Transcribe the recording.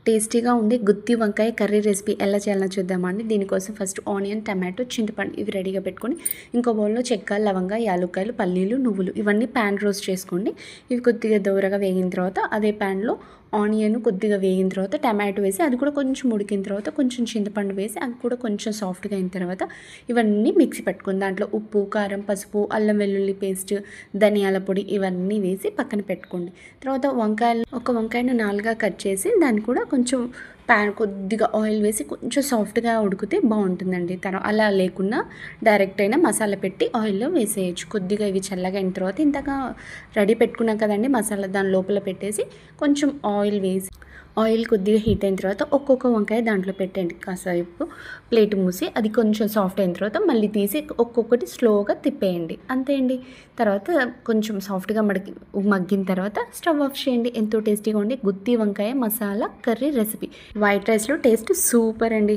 టేస్టీగా ఉండే గుత్తి వంకాయ కర్రీ రెసిపీ ఎలా చేయాలో చూద్దామండి. దీనికోసం ఫస్ట్ ఆనియన్, టమాటో, చింతపండు ఇవి రెడీగా పెట్టుకొని ఇంకో బౌల్లో చెక్క, లవంగ, యాలుక్కాయలు, పల్లీలు, నువ్వులు ఇవన్నీ ప్యాన్ రోస్ట్ చేసుకోండి. ఇవి కొద్దిగా దూరగా వేగిన తర్వాత అదే ప్యాన్లో ఆనియన్ కొద్దిగా వేగిన తర్వాత టమాటో వేసి అది కూడా కొంచెం ఉడికిన తర్వాత కొంచెం చింతపండు వేసి అది కూడా కొంచెం సాఫ్ట్గా అయిన తర్వాత ఇవన్నీ మిక్సీ పెట్టుకుని దాంట్లో ఉప్పు, కారం, పసుపు, అల్లం వెల్లుల్లి పేస్ట్, ధనియాల పొడి ఇవన్నీ వేసి పక్కన పెట్టుకోండి. తర్వాత ఒక వంకాయను 4గా కట్ చేసి దాన్ని కూడా కొంచెం ప్యాన్ కొద్దిగా ఆయిల్ వేసి కొంచెం సాఫ్ట్గా ఉడికితే బాగుంటుందండి. అలా లేకుండా డైరెక్ట్ అయినా మసాలా పెట్టి ఆయిల్లో వేసేయచ్చు. కొద్దిగా ఇవి చల్లగా అయిన తర్వాత ఇంతగా రెడీ పెట్టుకున్నాం కదండి మసాలా, దాని లోపల పెట్టేసి కొంచెం ఆయిల్ కొద్దిగా హీట్ అయిన తర్వాత ఒక్కొక్క వంకాయ దాంట్లో పెట్టండి. కాసేపు ప్లేట్ మూసి అది కొంచెం సాఫ్ట్ అయిన తర్వాత మళ్ళీ తీసి ఒక్కొక్కటి స్లోగా తిప్పేయండి. అంతే అండి. తర్వాత కొంచెం సాఫ్ట్గా మగ్గిన తర్వాత స్టవ్ ఆఫ్ చేయండి. ఎంతో టేస్టీగా ఉండే గుత్తి వంకాయ మసాలా కర్రీ రెసిపీ. వైట్ రైస్లో టేస్ట్ సూపర్ అండి.